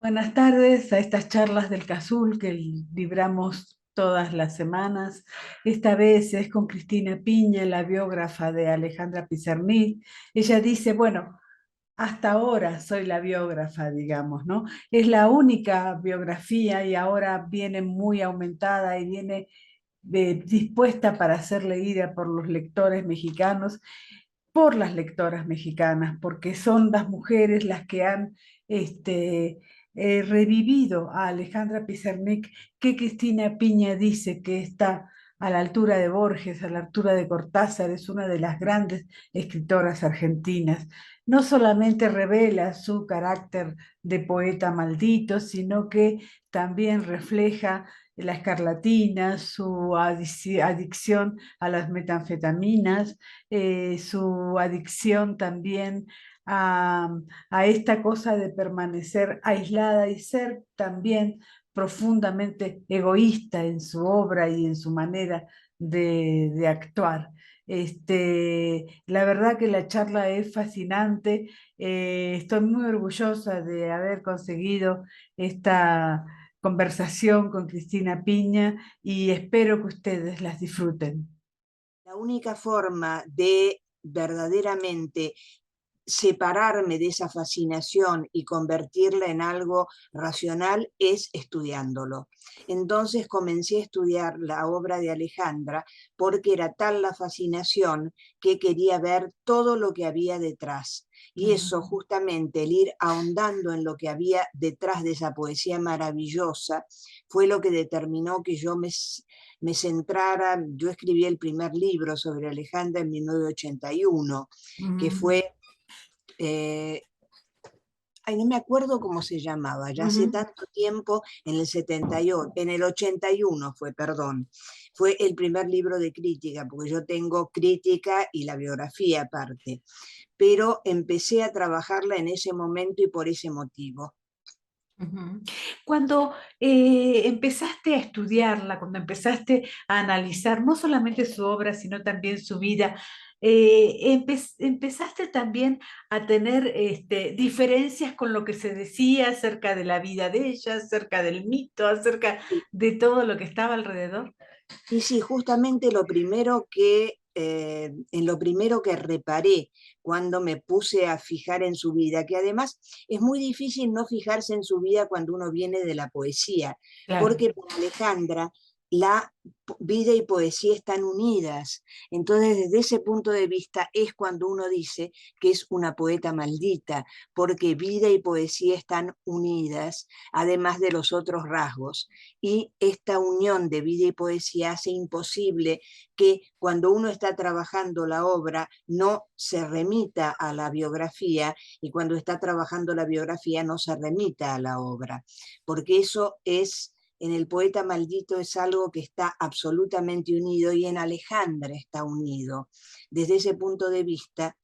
Buenas tardes a estas charlas del CASUL que libramos todas las semanas. Esta vez es con Cristina Piña, la biógrafa de Alejandra Pizarnik. Ella dice, bueno, hasta ahora soy la biógrafa, digamos, ¿no? Es la única biografía y ahora viene muy aumentada y viene dispuesta para ser leída por los lectores mexicanos, por las lectoras mexicanas, porque son las mujeres las que han revivido a Alejandra Pizarnik, que Cristina Piña dice que está a la altura de Borges, a la altura de Cortázar, es una de las grandes escritoras argentinas. No solamente revela su carácter de poeta maldito, sino que también refleja la escarlatina, su adicción a las metanfetaminas, su adicción también a esta cosa de permanecer aislada y ser también profundamente egoísta en su obra y en su manera de actuar. La verdad que la charla es fascinante. Estoy muy orgullosa de haber conseguido esta conversación con Cristina Piña y espero que ustedes las disfruten. La única forma de verdaderamente separarme de esa fascinación y convertirla en algo racional es estudiándolo. Entonces comencé a estudiar la obra de Alejandra porque era tal la fascinación que quería ver todo lo que había detrás. Y eso, justamente, el ir ahondando en lo que había detrás de esa poesía maravillosa, fue lo que determinó que yo me centrara. Yo escribí el primer libro sobre Alejandra en 1981, que fue no me acuerdo cómo se llamaba, ya hace tanto tiempo, en el 78, en el 81 fue, perdón, fue el primer libro de crítica, porque yo tengo crítica y la biografía aparte, pero empecé a trabajarla en ese momento y por ese motivo. Cuando empezaste a estudiarla, cuando empezaste a analizar no solamente su obra, sino también su vida, empezaste también a tener diferencias con lo que se decía acerca de la vida de ella, acerca del mito, acerca Sí. de todo lo que estaba alrededor. Sí, sí, justamente en lo primero que reparé cuando me puse a fijar en su vida, que además es muy difícil no fijarse en su vida cuando uno viene de la poesía, Claro. porque para Alejandra la vida y poesía están unidas. Entonces, desde ese punto de vista es cuando uno dice que es una poeta maldita, porque vida y poesía están unidas, además de los otros rasgos. Y esta unión de vida y poesía hace imposible que cuando uno está trabajando la obra no se remita a la biografía, y cuando está trabajando la biografía no se remita a la obra, porque eso es, en el poeta maldito es algo que está absolutamente unido, y en Alejandra está unido. Desde ese punto de vista,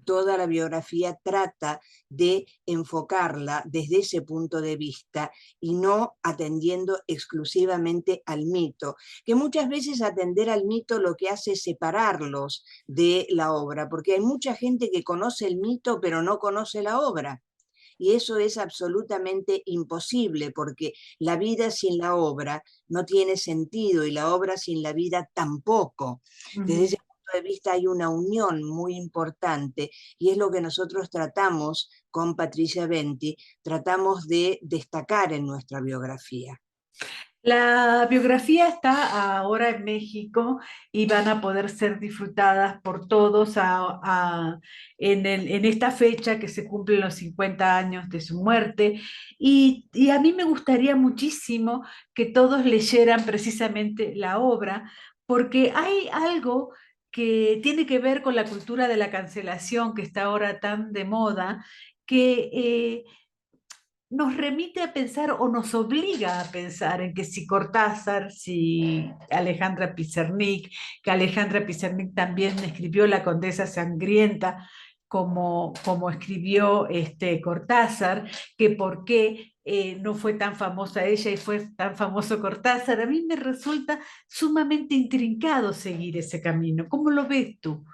toda la biografía trata de enfocarla desde ese punto de vista y no atendiendo exclusivamente al mito, que muchas veces atender al mito lo que hace es separarlos de la obra, porque hay mucha gente que conoce el mito pero no conoce la obra. Y eso es absolutamente imposible, porque la vida sin la obra no tiene sentido y la obra sin la vida tampoco. Desde ese punto de vista hay una unión muy importante, y es lo que nosotros tratamos con Patricia Venti, tratamos de destacar en nuestra biografía. La biografía está ahora en México y van a poder ser disfrutadas por todos en esta fecha que se cumplen los 50 años de su muerte. Y a mí me gustaría muchísimo que todos leyeran precisamente la obra, porque hay algo que tiene que ver con la cultura de la cancelación que está ahora tan de moda, que nos remite a pensar o nos obliga a pensar en que si Cortázar, si Alejandra Pizarnik, que Alejandra Pizarnik también escribió La Condesa Sangrienta, como escribió Cortázar, que por qué no fue tan famosa ella y fue tan famoso Cortázar. A mí me resulta sumamente intrincado seguir ese camino. ¿Cómo lo ves tú?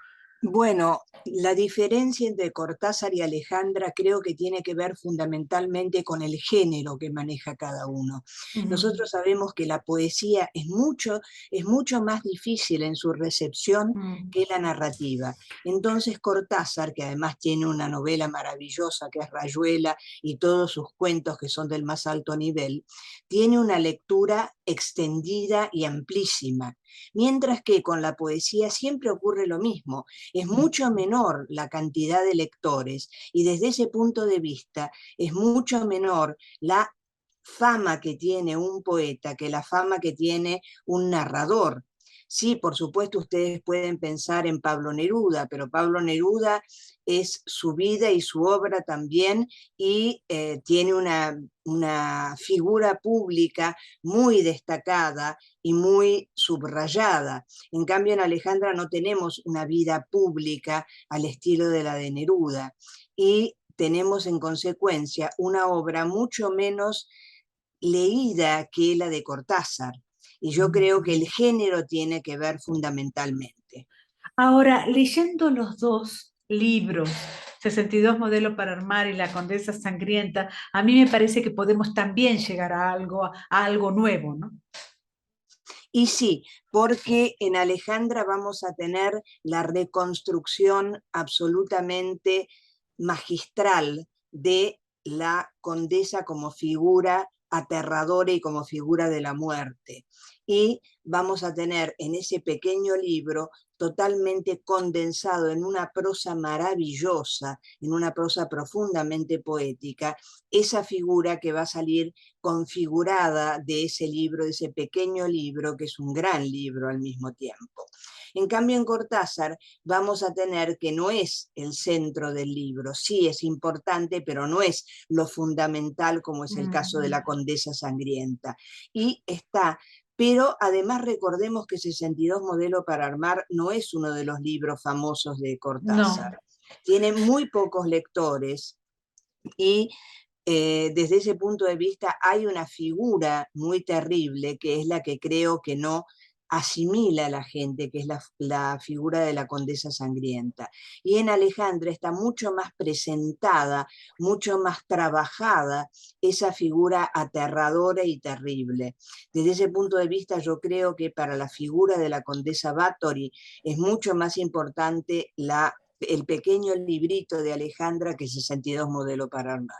Bueno, la diferencia entre Cortázar y Alejandra creo que tiene que ver fundamentalmente con el género que maneja cada uno. Ujú, Nosotros sabemos que la poesía es mucho más difícil en su recepción mm, que la narrativa. Entonces Cortázar, que además tiene una novela maravillosa que es Rayuela y todos sus cuentos que son del más alto nivel, tiene una lectura extendida y amplísima. Mientras que con la poesía siempre ocurre lo mismo, es mm. mucho menor la cantidad de lectores y desde ese punto de vista es mucho menor la fama que tiene un poeta que la fama que tiene un narrador. Sí, por supuesto, ustedes pueden pensar en Pablo Neruda, pero Pablo Neruda es su vida y su obra también y tiene una figura pública muy destacada y muy subrayada. En cambio, en Alejandra no tenemos una vida pública al estilo de la de Neruda y tenemos en consecuencia una obra mucho menos leída que la de Cortázar. Y yo creo que el género tiene que ver fundamentalmente. Ahora, leyendo los dos libros, 62 Modelo para Armar y La Condesa Sangrienta, a mí me parece que podemos también llegar a algo nuevo, ¿no? Y sí, porque en Alejandra vamos a tener la reconstrucción absolutamente magistral de la condesa como figura aterradora y como figura de la muerte. Y vamos a tener en ese pequeño libro totalmente condensado en una prosa maravillosa, en una prosa profundamente poética, esa figura que va a salir configurada de ese libro, de ese pequeño libro, que es un gran libro al mismo tiempo. En cambio, en Cortázar vamos a tener que no es el centro del libro, sí es importante, pero no es lo fundamental como es el caso de Mm, la Condesa Sangrienta. Y está pero además recordemos que 62 Modelo para Armar no es uno de los libros famosos de no. Cortázar. Tiene muy pocos lectores y desde ese punto de vista hay una figura muy terrible que es la que creo que no asimila a la gente, que es la figura de la condesa sangrienta. Y en Alejandra está mucho más presentada, mucho más trabajada esa figura aterradora y terrible. Desde ese punto de vista yo creo que para la figura de la condesa Bathory es mucho más importante el pequeño librito de Alejandra que 62 Modelo para Armar.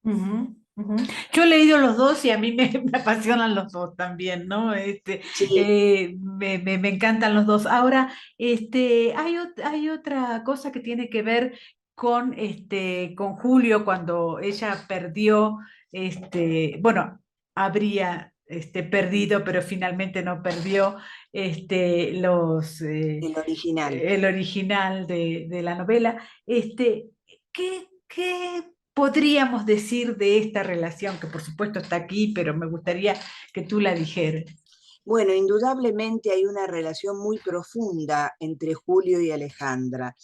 Ujú, ujú. Yo he leído los dos y a mí me, me apasionan los dos también, ¿no? Sí, Me encantan los dos. Ahora, hay otra cosa que tiene que ver con Julio cuando ella perdió, bueno, habría perdido, pero finalmente no perdió el original. el original de la novela. ¿Qué podríamos decir de esta relación, que por supuesto está aquí, pero me gustaría que tú la dijeras? Bueno, indudablemente hay una relación muy profunda entre Julio y Alejandra.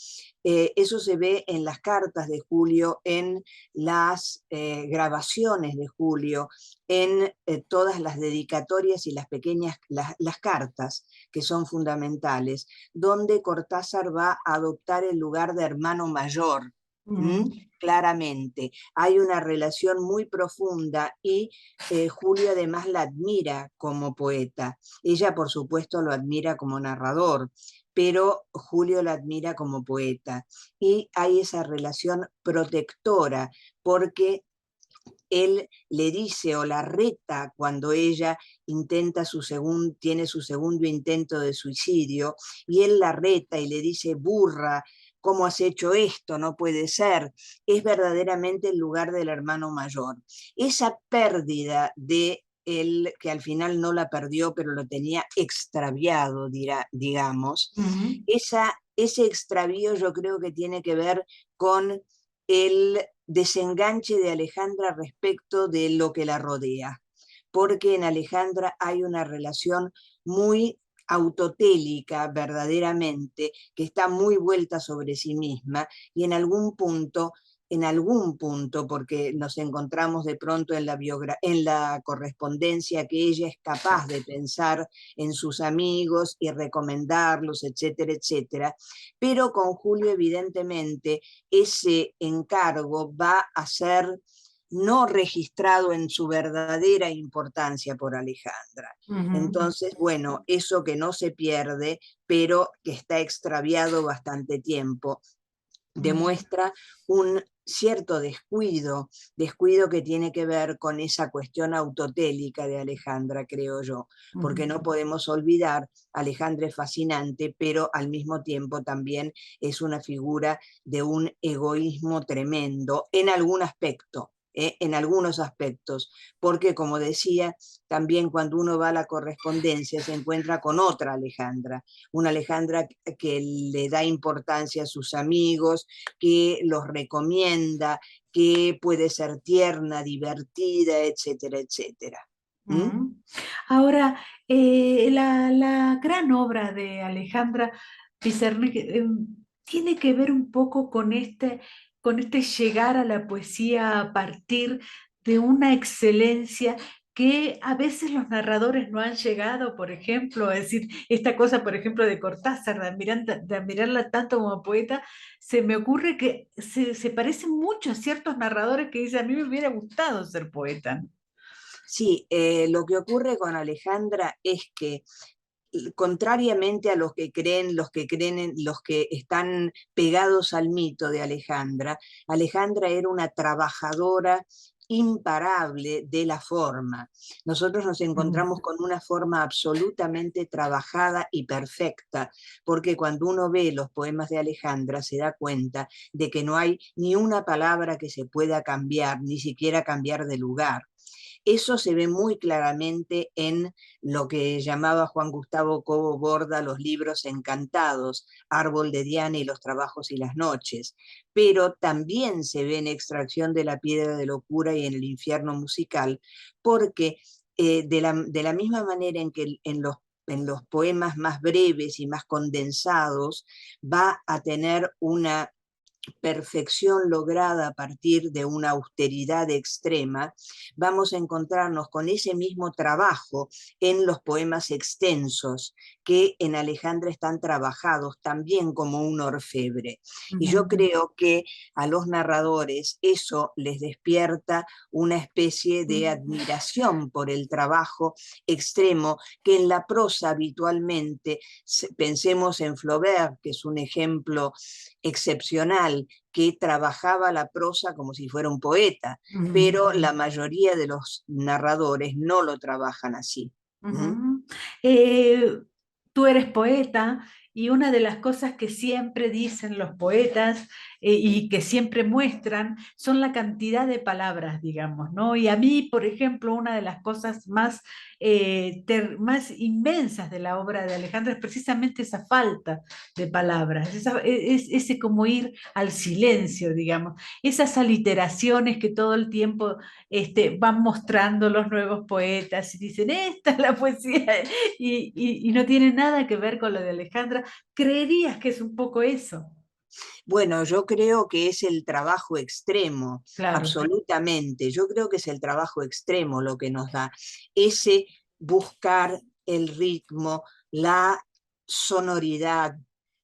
Eso se ve en las cartas de Julio, en las grabaciones de Julio, en todas las dedicatorias y las pequeñas, las cartas que son fundamentales, donde Cortázar va a adoptar el lugar de hermano mayor. ¿M? Mm, Claramente, hay una relación muy profunda y Julio además la admira como poeta. Ella, por supuesto, lo admira como narrador, pero Julio la admira como poeta. Y hay esa relación protectora, porque él le dice o la reta cuando ella tiene su segundo intento de suicidio, y él la reta y le dice, burra, ¿cómo has hecho esto? No puede ser. Es verdaderamente el lugar del hermano mayor. Esa pérdida de él, que al final no la perdió, pero lo tenía extraviado, digamos, mm, ese extravío yo creo que tiene que ver con el desenganche de Alejandra respecto de lo que la rodea, porque en Alejandra hay una relación muy autotélica verdaderamente, que está muy vuelta sobre sí misma y en algún punto en algún punto, porque nos encontramos de pronto en en la correspondencia que ella es capaz de pensar en sus amigos y recomendarlos, etcétera, etcétera, pero con Julio evidentemente ese encargo va a ser no registrado en su verdadera importancia por Alejandra. Ujú, Entonces, bueno, eso que no se pierde, pero que está extraviado bastante tiempo, ujú, demuestra un cierto descuido que tiene que ver con esa cuestión autotélica de Alejandra, creo yo, porque ujú. no podemos olvidar, Alejandra es fascinante, pero al mismo tiempo también es una figura de un egoísmo tremendo en algún aspecto. En algunos aspectos, porque como decía, también cuando uno va a la correspondencia se encuentra con otra Alejandra, una Alejandra que le da importancia a sus amigos, que los recomienda, que puede ser tierna, divertida, etcétera, etcétera. ¿Mm? Ujú. Ahora, la gran obra de Alejandra Pizarnik tiene que ver un poco con este llegar a la poesía a partir de una excelencia que a veces los narradores no han llegado, por ejemplo, a decir, esta cosa, por ejemplo, de Cortázar, de admirarla tanto como poeta, se me ocurre que se parece mucho a ciertos narradores que dicen, a mí me hubiera gustado ser poeta. Sí, lo que ocurre con Alejandra es que contrariamente a los que están pegados al mito de Alejandra, Alejandra era una trabajadora imparable de la forma. Nosotros nos Ujú. encontramos con una forma absolutamente trabajada y perfecta, porque cuando uno ve los poemas de Alejandra se da cuenta de que no hay ni una palabra que se pueda cambiar, ni siquiera cambiar de lugar. Eso se ve muy claramente en lo que llamaba Juan Gustavo Cobo Borda los libros encantados, Árbol de Diana y los trabajos y las noches, pero también se ve en Extracción de la piedra de locura y en El infierno musical, porque de la misma manera en que en los poemas más breves y más condensados va a tener una perfección lograda a partir de una austeridad extrema, vamos a encontrarnos con ese mismo trabajo en los poemas extensos, que en Alejandra están trabajados también como un orfebre. Y yo Ujú. creo que a los narradores eso les despierta una especie de admiración por el trabajo extremo que en la prosa habitualmente, pensemos en Flaubert, que es un ejemplo excepcional, que trabajaba la prosa como si fuera un poeta, Ujú, pero la mayoría de los narradores no lo trabajan así. ¿Mm? ujú. Eh, Tú eres poeta y una de las cosas que siempre dicen los poetas y que siempre muestran son la cantidad de palabras, digamos, ¿no? Y a mí, por ejemplo, una de las cosas más inmensas de la obra de Alejandro es precisamente esa falta de palabras, ese como ir al silencio, digamos, esas aliteraciones que todo el tiempo van mostrando los nuevos poetas y dicen, esta es la poesía, y no tiene nada que ver con lo de Alejandra. ¿Creerías que es un poco eso? Bueno, yo creo que es el trabajo extremo, Claro. absolutamente. Yo creo que es el trabajo extremo lo que nos da ese buscar el ritmo, la sonoridad,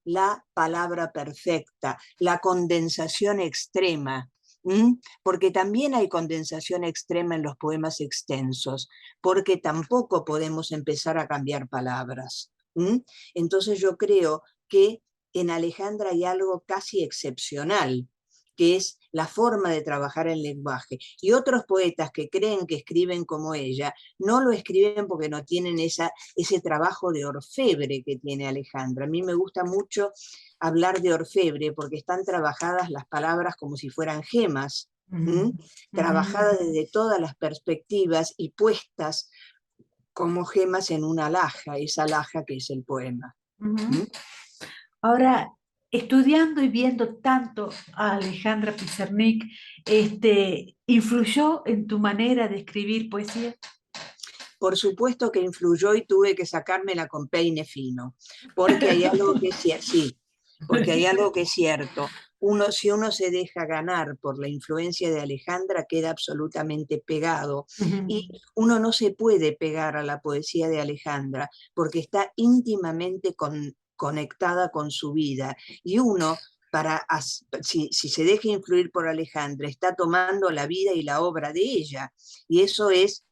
la palabra perfecta, la condensación extrema. Porque también hay condensación extrema en los poemas extensos, porque tampoco podemos empezar a cambiar palabras. Entonces yo creo que en Alejandra hay algo casi excepcional, que es la forma de trabajar el lenguaje. Y otros poetas que creen que escriben como ella, no lo escriben porque no tienen ese trabajo de orfebre que tiene Alejandra. A mí me gusta mucho hablar de orfebre porque están trabajadas las palabras como si fueran gemas, Ujú, ujú, trabajadas desde todas las perspectivas y puestas como gemas en una alhaja, esa alhaja que es el poema. ujú. ¿Mm? Ahora, estudiando y viendo tanto a Alejandra Pizarnik, ¿influyó en tu manera de escribir poesía? Por supuesto que influyó y tuve que sacármela con peine fino, porque hay algo que es cierto, sí, porque hay algo que es cierto. si uno se deja ganar por la influencia de Alejandra, queda absolutamente pegado. Y uno no se puede pegar a la poesía de Alejandra porque está íntimamente conectada con su vida. Y uno, si se deja influir por Alejandra, está tomando la vida y la obra de ella. Y eso es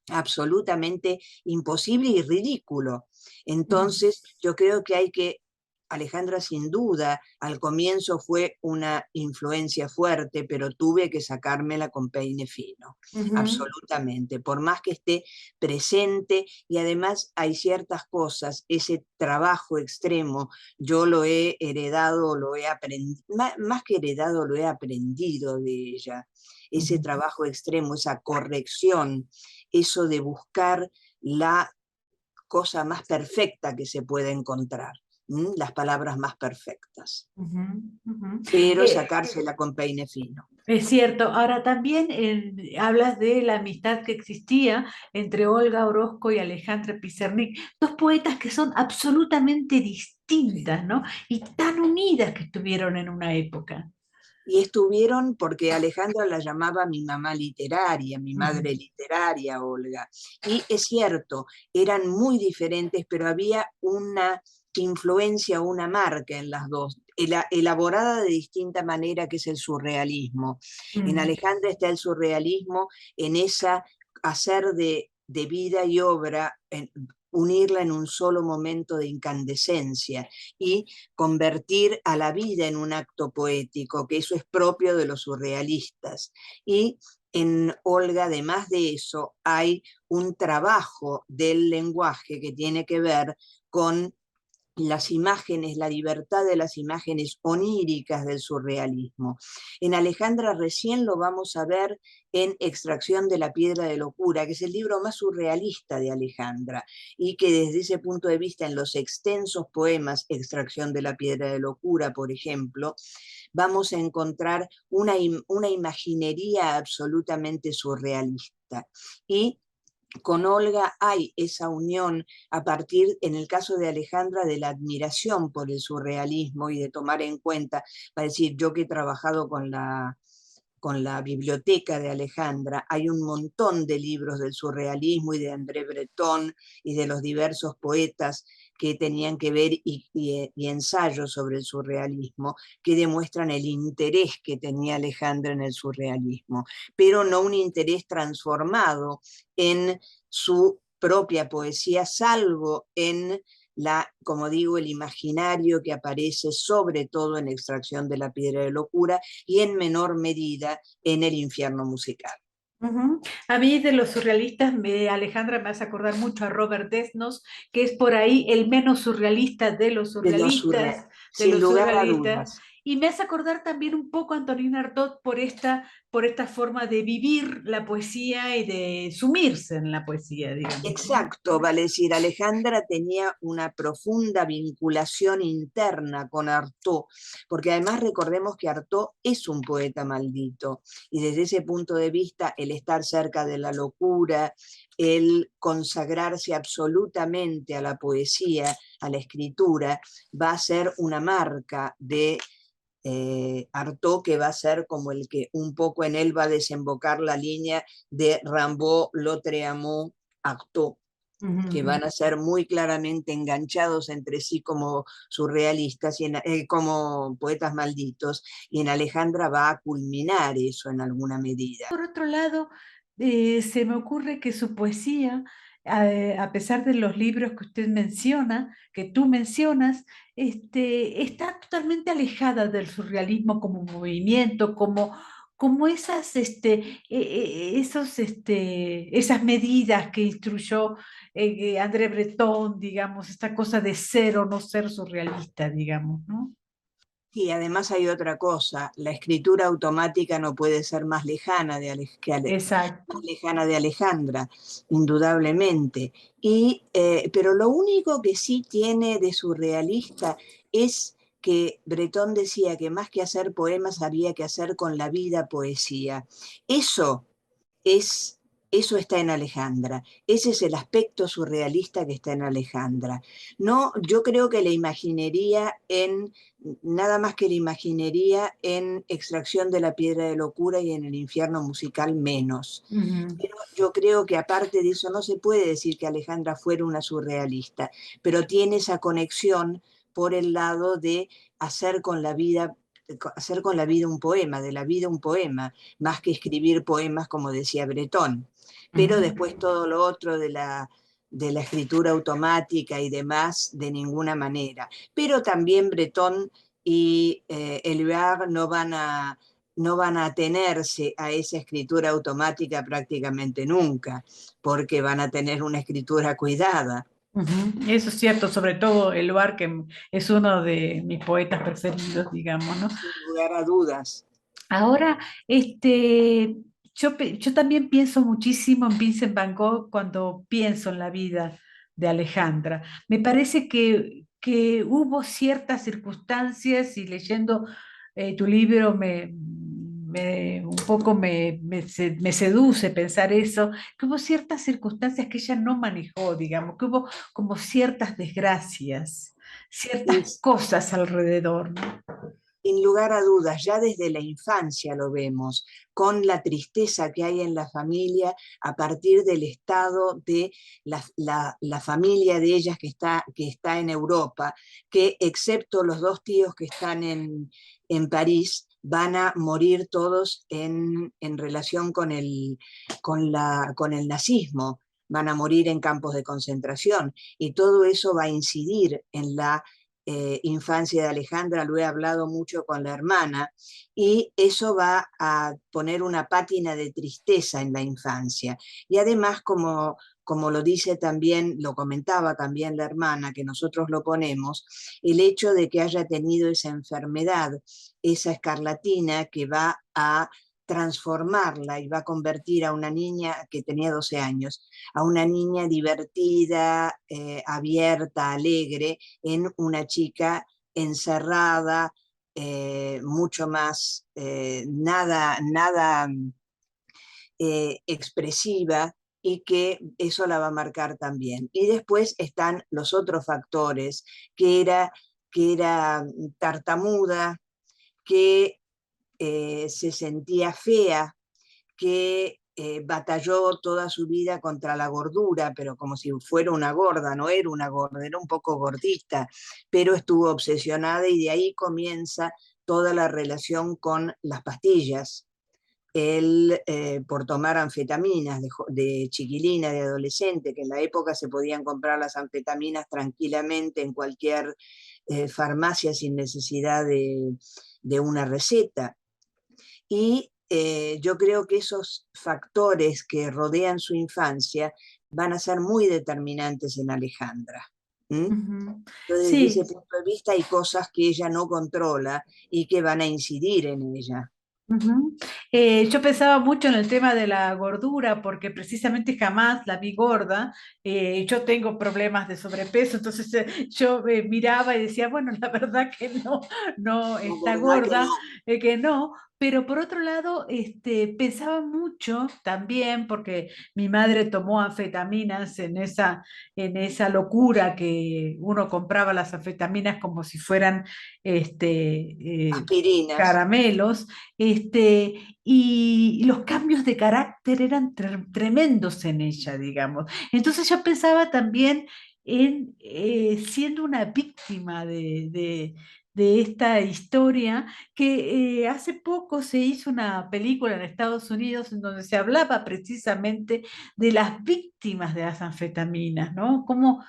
absolutamente imposible y ridículo. Entonces, yo creo que Alejandra sin duda, al comienzo fue una influencia fuerte, pero tuve que sacármela con peine fino, absolutamente, por más que esté presente, y además hay ciertas cosas, ese trabajo extremo, yo lo he heredado, lo he aprendido, más que heredado, lo he aprendido de ella, ese trabajo extremo, esa corrección, eso de buscar la cosa más perfecta que se puede encontrar, las palabras más perfectas, pero sacársela con peine fino. Es cierto. Ahora también hablas de la amistad que existía entre Olga Orozco y Alejandra Pizarnik, dos poetas que son absolutamente distintas, ¿no? Y tan unidas que estuvieron en una época. Y estuvieron, porque Alejandra la llamaba mi mamá literaria, mi madre literaria, Olga. Y es cierto, eran muy diferentes, pero había una influencia, una marca en las dos, elaborada de distinta manera, que es el surrealismo. En Alejandra está el surrealismo, en esa hacer de vida y obra, unirla en un solo momento de incandescencia y convertir a la vida en un acto poético, que eso es propio de los surrealistas. Y en Olga, además de eso, hay un trabajo del lenguaje que tiene que ver con las imágenes, la libertad de las imágenes oníricas del surrealismo. En Alejandra recién lo vamos a ver en Extracción de la piedra de locura, que es el libro más surrealista de Alejandra, y que desde ese punto de vista, en los extensos poemas Extracción de la piedra de locura, por ejemplo, vamos a encontrar una imaginería absolutamente surrealista. Y con Olga hay esa unión a partir, en el caso de Alejandra, de la admiración por el surrealismo y de tomar en cuenta, para decir, yo que he trabajado con la biblioteca de Alejandra, hay un montón de libros del surrealismo y de André Breton y de los diversos poetas que tenían que ver y ensayos sobre el surrealismo que demuestran el interés que tenía Alejandra en el surrealismo, pero no un interés transformado en su propia poesía, salvo en como digo, el imaginario que aparece sobre todo en Extracción de la piedra de locura y en menor medida en El infierno musical. A mí de los surrealistas, Alejandra, me hace acordar mucho a Robert Desnos, que es por ahí el menos surrealista de los De los surrealistas, de sin los lugar a surrealistas. dudas. Y me hace acordar también un poco a Antonin Artaud por esta forma de vivir la poesía y de sumirse en la poesía, digamos. Exacto, vale decir, Alejandra tenía una profunda vinculación interna con Artaud, porque además recordemos que Artaud es un poeta maldito, y desde ese punto de vista, el estar cerca de la locura, el consagrarse absolutamente a la poesía, a la escritura, va a ser una marca de Artaud, que va a ser como el que un poco en él va a desembocar la línea de Rimbaud, Lautréamont, Artaud, que van a ser muy claramente enganchados entre sí como surrealistas, como poetas malditos, y en Alejandra va a culminar eso en alguna medida. Por otro lado, se me ocurre que su poesía, a pesar de los libros que usted menciona, que tú mencionas, está totalmente alejada del surrealismo como movimiento, como esas medidas que instruyó André Breton, digamos, esta cosa de ser o no ser surrealista, digamos, ¿no? Y además hay otra cosa, la escritura automática no puede ser más lejana Exacto. más lejana de Alejandra, indudablemente. Pero lo único que sí tiene de surrealista es que Breton decía que más que hacer poemas había que hacer con la vida poesía. Eso es Eso está en Alejandra. Ese es el aspecto surrealista que está en Alejandra. No, yo creo que la imaginería en, nada más que la imaginería en Extracción de la Piedra de Locura y en El Infierno Musical menos. Ujú, Pero yo creo que aparte de eso no se puede decir que Alejandra fuera una surrealista, pero tiene esa conexión por el lado de hacer con la vida hacer con la vida un poema, de la vida un poema, más que escribir poemas como decía Bretón. Pero después ujú. todo lo otro de la escritura automática y demás, de ninguna manera. Pero también Bretón y Éluard no van a atenerse a esa escritura automática prácticamente nunca, porque van a tener una escritura cuidada. Ujú. Eso es cierto, sobre todo el que es uno de mis poetas preferidos, digamos, ¿no? Sin lugar a dudas. Ahora, yo también pienso muchísimo en Vincent Van Gogh cuando pienso en la vida de Alejandra. Me parece que hubo ciertas circunstancias y leyendo tu libro un poco me seduce pensar eso, que hubo ciertas circunstancias que ella no manejó, digamos, que hubo como ciertas desgracias, Y ciertas cosas alrededor, ¿no? sin lugar a dudas, ya desde la infancia lo vemos, con la tristeza que hay en la familia a partir del estado de la familia de ellas que está en Europa, que excepto los dos tíos que están en París, van a morir todos en relación con el nazismo, van a morir en campos de concentración, y todo eso va a incidir en la infancia de Alejandra, lo he hablado mucho con la hermana, y eso va a poner una pátina de tristeza en la infancia. Y además, como lo dice también, lo comentaba también la hermana, que nosotros lo ponemos, el hecho de que haya tenido esa enfermedad, esa escarlatina que va a transformarla y va a convertir a una niña que tenía 12 años, a una niña divertida, abierta, alegre, en una chica encerrada, mucho más, nada expresiva, y que eso la va a marcar también. Y después están los otros factores, que era tartamuda, que se sentía fea, que batalló toda su vida contra la gordura, pero como si fuera una gorda, no era una gorda, era un poco gordita, pero estuvo obsesionada, y de ahí comienza toda la relación con las pastillas. Él, por tomar anfetaminas de chiquilina, de adolescente, que en la época se podían comprar las anfetaminas tranquilamente en cualquier farmacia sin necesidad de una receta. Y yo creo que esos factores que rodean su infancia van a ser muy determinantes en Alejandra. ¿Mm? Ujú. Entonces, desde ese Sí. punto de vista, hay cosas que ella no controla y que van a incidir en ella. Ujú. Yo pensaba mucho en el tema de la gordura porque precisamente jamás la vi gorda. Yo tengo problemas de sobrepeso, entonces yo miraba y decía, bueno, la verdad que no, no La está verdad que gorda, no. que no. Pero por otro lado, pensaba mucho también porque mi madre tomó anfetaminas en esa locura que uno compraba las anfetaminas como si fueran Aspirinas. caramelos, y los cambios de carácter eran tremendos en ella, digamos. Entonces yo pensaba también en siendo una víctima de esta historia, que hace poco se hizo una película en Estados Unidos en donde se hablaba precisamente de las víctimas de las anfetaminas, ¿no? Cómo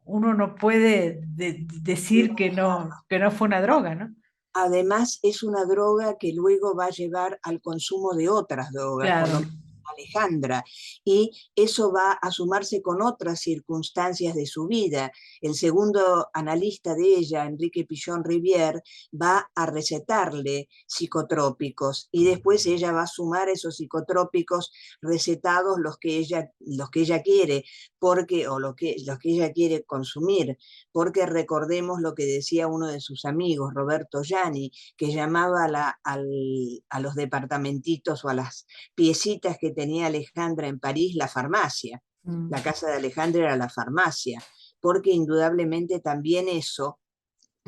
uno no puede decir que no fue una droga, ¿no? Además, es una droga que luego va a llevar al consumo de otras drogas, por Claro. lo menos Alejandra, y eso va a sumarse con otras circunstancias de su vida. El segundo analista de ella, Enrique Pillon Rivière, va a recetarle psicotrópicos y después ella va a sumar esos psicotrópicos recetados los que ella quiere, porque, o los que ella quiere consumir, porque recordemos lo que decía uno de sus amigos, Roberto Gianni, que llamaba a los departamentitos o a las piecitas que tenía Alejandra en París la farmacia. La casa de Alejandra era la farmacia, porque indudablemente también eso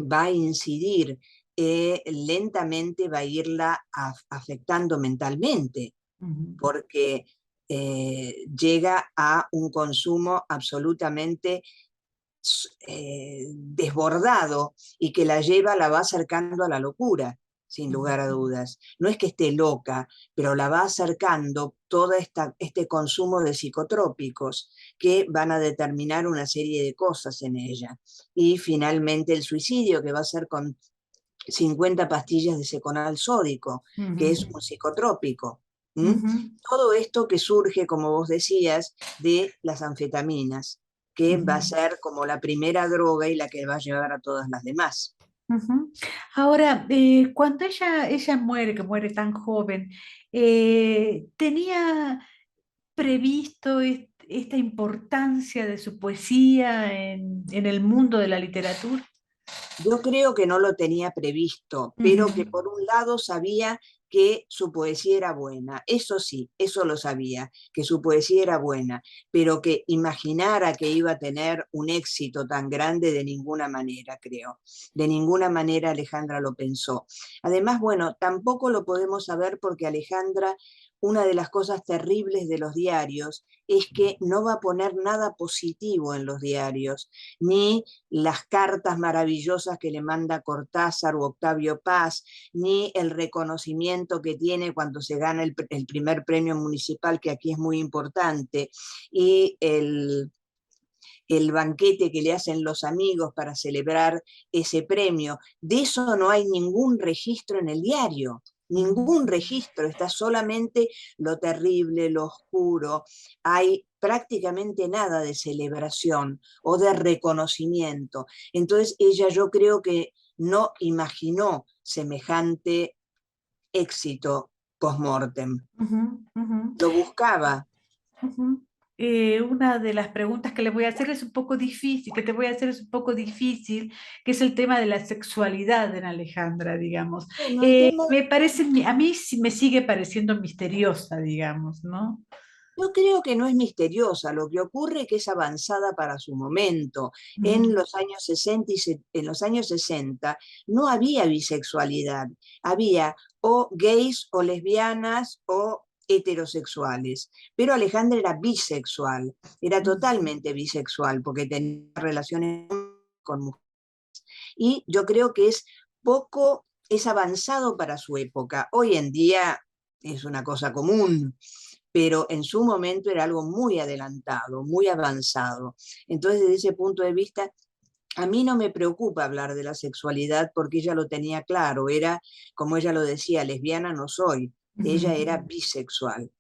va a incidir, lentamente va a irla afectando mentalmente, porque llega a un consumo absolutamente desbordado y que la va acercando a la locura, sin lugar a dudas. No es que esté loca, pero la va acercando todo este consumo de psicotrópicos que van a determinar una serie de cosas en ella. Y finalmente el suicidio, que va a ser con 50 pastillas de seconal sódico, que es un psicotrópico. Todo esto que surge, como vos decías, de las anfetaminas, que va a ser como la primera droga y la que va a llevar a todas las demás. Ahora, cuando ella muere, que muere tan joven, ¿tenía previsto esta importancia de su poesía en el mundo de la literatura? Yo creo que no lo tenía previsto, pero que por un lado sabía que su poesía era buena. Eso sí, eso lo sabía, que su poesía era buena, pero que imaginara que iba a tener un éxito tan grande de ninguna manera, creo. De ninguna manera Alejandra lo pensó. Además, bueno, tampoco lo podemos saber porque Alejandra, una de las cosas terribles de los diarios es que no va a poner nada positivo en los diarios, ni las cartas maravillosas que le manda Cortázar o Octavio Paz, ni el reconocimiento que tiene cuando se gana el primer premio municipal, que aquí es muy importante, y el banquete que le hacen los amigos para celebrar ese premio. De eso no hay ningún registro en el diario. Ningún registro, está solamente lo terrible, lo oscuro. Hay prácticamente nada de celebración o de reconocimiento. Entonces ella, yo creo que no imaginó semejante éxito post-mortem. Lo buscaba. Una de las preguntas que le voy a hacer es un poco difícil, que te voy a hacer es un poco difícil, que es el tema de la sexualidad en Alejandra, digamos. Bueno, el tema, Me parece, a mí sí me sigue pareciendo misteriosa, digamos, ¿no? yo creo que no es misteriosa, lo que ocurre es que es avanzada para su momento. En Ujú, los años 60 en los años 60 no había bisexualidad, había o gays o lesbianas o heterosexuales, pero Alejandra era bisexual, era totalmente bisexual porque tenía relaciones con mujeres. Y yo creo que es avanzado para su época. Hoy en día es una cosa común, pero en su momento era algo muy adelantado, muy avanzado. Entonces, desde ese punto de vista, a mí no me preocupa hablar de la sexualidad porque ella lo tenía claro, era, como ella lo decía, lesbiana no soy, ella ujú. era bisexual.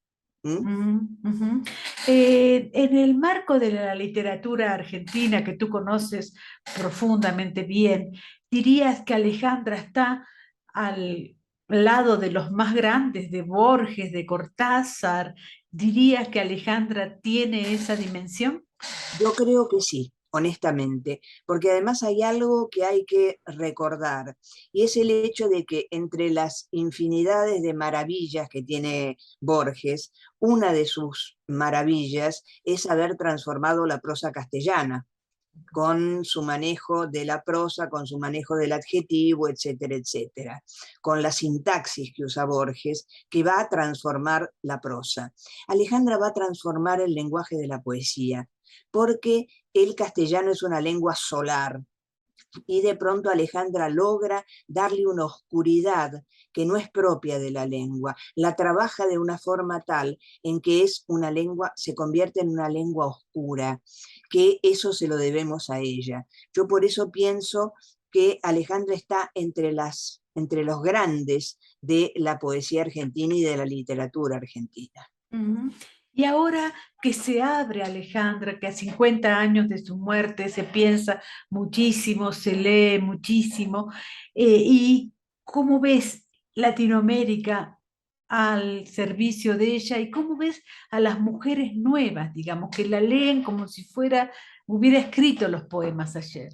¿Mm? Ujú. En el marco de la literatura argentina que tú conoces profundamente bien, ¿dirías que Alejandra está al lado de los más grandes, de Borges, de Cortázar? ¿Dirías que Alejandra tiene esa dimensión? Yo creo que sí, honestamente, porque además hay algo que hay que recordar, y es el hecho de que entre las infinidades de maravillas que tiene Borges, una de sus maravillas es haber transformado la prosa castellana con su manejo de la prosa, con su manejo del adjetivo, etcétera, etcétera, con la sintaxis que usa Borges, que va a transformar la prosa. Alejandra va a transformar el lenguaje de la poesía, porque el castellano es una lengua solar, y de pronto Alejandra logra darle una oscuridad que no es propia de la lengua, la trabaja de una forma tal en que es una lengua, se convierte en una lengua oscura, que eso se lo debemos a ella. Yo por eso pienso que Alejandra está entre los grandes de la poesía argentina y de la literatura argentina. Ujú. Y ahora que se abre Alejandra, que a 50 años de su muerte se piensa muchísimo, se lee muchísimo, ¿y cómo ves Latinoamérica al servicio de ella? ¿Y cómo ves a las mujeres nuevas, digamos, que la leen como si hubiera escrito los poemas ayer?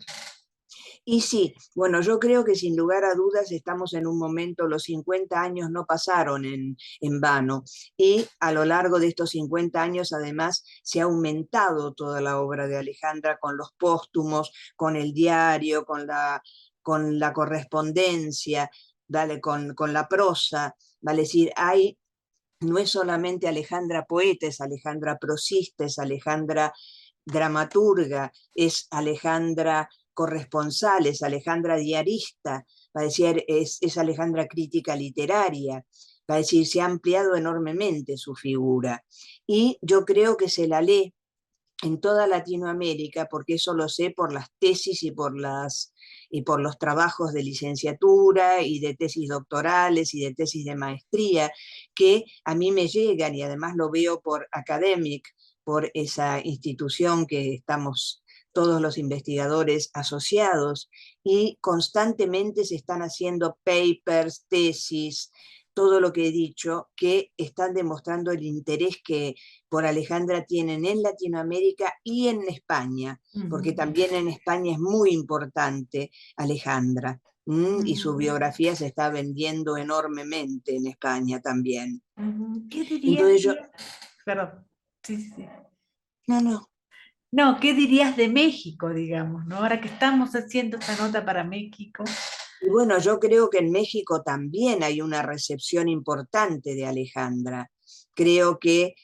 Y sí, bueno, yo creo que sin lugar a dudas estamos en un momento, los 50 años no pasaron en vano, y a lo largo de estos 50 años además se ha aumentado toda la obra de Alejandra con los póstumos, con el diario, con la correspondencia, ¿vale? Con la prosa, ¿vale? Es decir, no es solamente Alejandra poeta, es Alejandra prosista, es Alejandra dramaturga, es Alejandra corresponsal, es Alejandra diarista, va a decir, es Alejandra crítica literaria, va a decir, se ha ampliado enormemente su figura. Y yo creo que se la lee en toda Latinoamérica, porque eso lo sé por las tesis y por los trabajos de licenciatura y de tesis doctorales y de tesis de maestría, que a mí me llegan y además lo veo por Academic, por esa institución que estamos todos los investigadores asociados, y constantemente se están haciendo papers, tesis, todo lo que he dicho, que están demostrando el interés que por Alejandra tienen en Latinoamérica y en España, porque Ujú, también en España es muy importante Alejandra, y su ujú, biografía se está vendiendo enormemente en España también. ujú. ¿Qué dirías? Entonces yo, Perdón. Sí, sí, sí. no, no. No, ¿qué dirías de México, digamos, ¿no? Ahora que estamos haciendo esta nota para México. Y bueno, yo creo que en México también hay una recepción importante de Alejandra. Creo que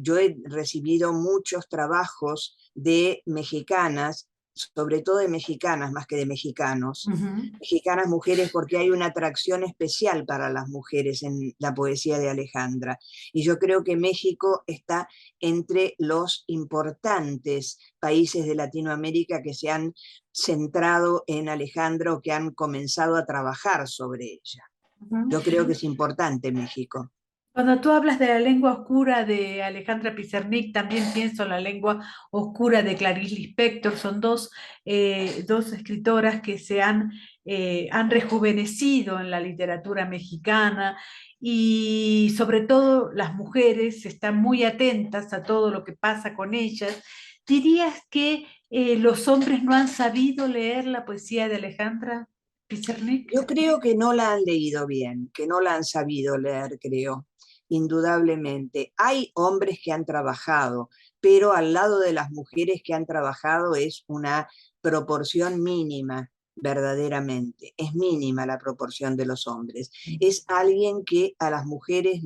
yo he recibido muchos trabajos de mexicanas, sobre todo de mexicanas más que de mexicanos, Ujú, mexicanas mujeres, porque hay una atracción especial para las mujeres en la poesía de Alejandra. Y yo creo que México está entre los importantes países de Latinoamérica que se han centrado en Alejandra o que han comenzado a trabajar sobre ella. ujú. Yo creo que es importante México. Cuando tú hablas de la lengua oscura de Alejandra Pizarnik, también pienso en la lengua oscura de Clarice Lispector. Son dos escritoras que han rejuvenecido en la literatura mexicana y sobre todo las mujeres están muy atentas a todo lo que pasa con ellas. ¿Dirías que los hombres no han sabido leer la poesía de Alejandra Pizarnik? Yo creo que no la han leído bien, que no la han sabido leer, creo, indudablemente. Hay hombres que han trabajado, pero al lado de las mujeres que han trabajado es una proporción mínima, verdaderamente. Es mínima la proporción de los hombres. Es alguien que a las mujeres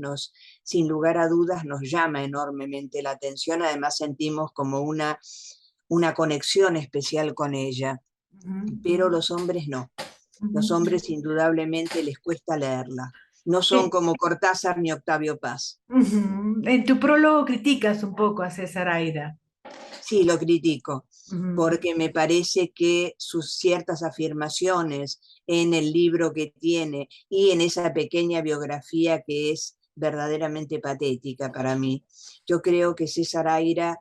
sin lugar a dudas, nos llama enormemente la atención. Además sentimos como una conexión especial con ella, pero los hombres no. Los Ujú. hombres indudablemente les cuesta leerla. No son Eh, como Cortázar ni Octavio Paz. Ujú. En tu prólogo criticas un poco a César Aira. Sí, lo critico, Ujú, porque me parece que sus ciertas afirmaciones en el libro que tiene y en esa pequeña biografía que es verdaderamente patética para mí, yo creo que César Aira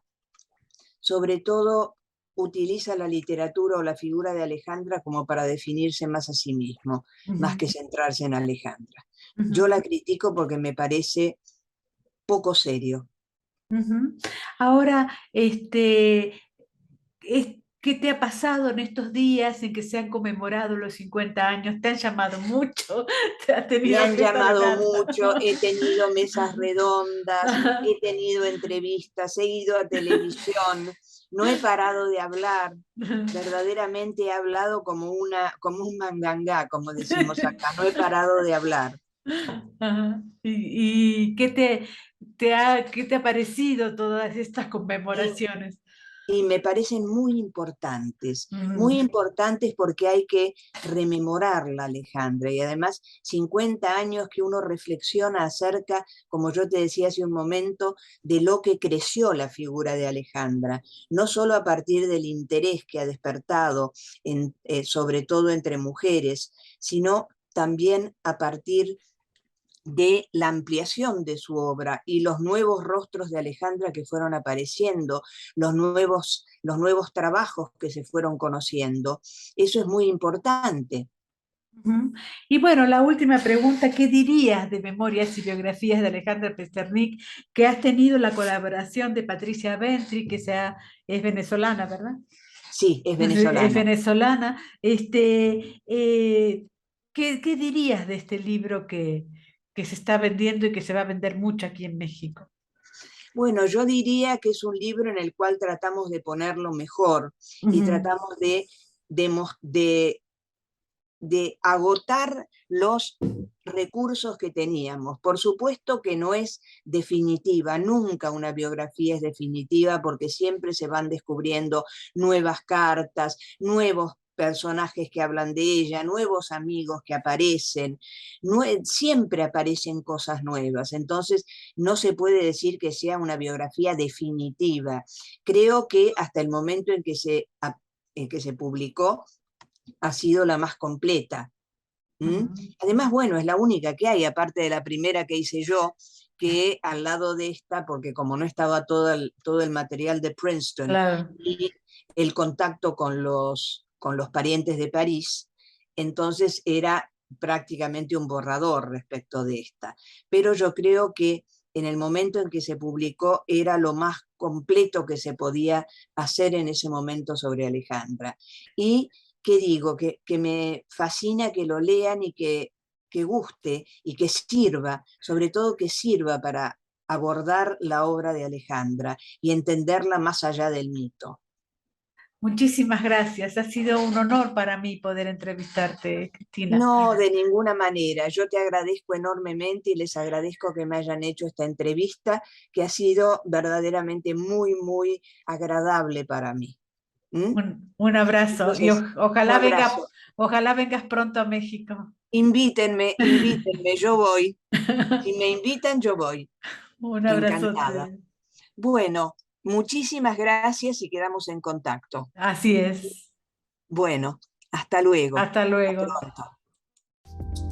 sobre todo utiliza la literatura o la figura de Alejandra como para definirse más a sí mismo, más ujú, que centrarse en Alejandra. Yo ujú, la critico porque me parece poco serio. ujú. Ahora, ¿qué te ha pasado en estos días en que se han conmemorado los 50 años? ¿Te han llamado mucho? ¿Te has Me tenido han que llamado tardar? mucho, he tenido mesas redondas, he tenido entrevistas, he ido a televisión, no he parado de hablar, verdaderamente he hablado como un mangangá, como decimos acá, no he parado de hablar. Ajá. ¿Y qué te ha parecido todas estas Y conmemoraciones? Y me parecen muy importantes porque hay que rememorarla, Alejandra. Y además, 50 años que uno reflexiona acerca, como yo te decía hace un momento, de lo que creció la figura de Alejandra, no solo a partir del interés que ha despertado, sobre todo entre mujeres, sino también a partir de la ampliación de su obra y los nuevos rostros de Alejandra que fueron apareciendo, los nuevos trabajos que se fueron conociendo. Eso es muy importante. Ujú. Y bueno, la última pregunta, ¿qué dirías de Memorias y Biografías de Alejandra Pizarnik, que has tenido la colaboración de Patricia Ventri, es venezolana, ¿verdad? Sí, es Es venezolana. venezolana. ¿Qué dirías de este libro que se está vendiendo y que se va a vender mucho aquí en México? Bueno, yo diría que es un libro en el cual tratamos de ponerlo mejor y Ujú, tratamos de de agotar los recursos que teníamos. Por supuesto que no es definitiva, nunca una biografía es definitiva porque siempre se van descubriendo nuevas cartas, nuevos personajes que hablan de ella, nuevos amigos que aparecen, siempre aparecen cosas nuevas, entonces no se puede decir que sea una biografía definitiva. Creo que hasta el momento en que se publicó ha sido la más completa. ¿Mm? ujú. Además, bueno, es la única que hay, aparte de la primera que hice yo, que al lado de esta, porque como no estaba todo el material de Princeton Claro. y el contacto con los parientes de París, entonces era prácticamente un borrador respecto de esta. Pero yo creo que en el momento en que se publicó era lo más completo que se podía hacer en ese momento sobre Alejandra. Y ¿qué digo? Que me fascina que lo lean y que guste y que sirva, sobre todo que sirva para abordar la obra de Alejandra y entenderla más allá del mito. Muchísimas gracias. Ha sido un honor para mí poder entrevistarte, Cristina. No, de ninguna manera. Yo te agradezco enormemente y les agradezco que me hayan hecho esta entrevista, que ha sido verdaderamente muy, muy agradable para mí. ¿Mm? Un abrazo y Entonces, un abrazo. ojalá vengas pronto a México. Invítenme, invítenme, yo voy. Si me invitan, yo voy. Un Encantada. abrazote. Bueno, muchísimas gracias y quedamos en contacto. Así es. Bueno, hasta luego. Hasta Hasta luego. pronto.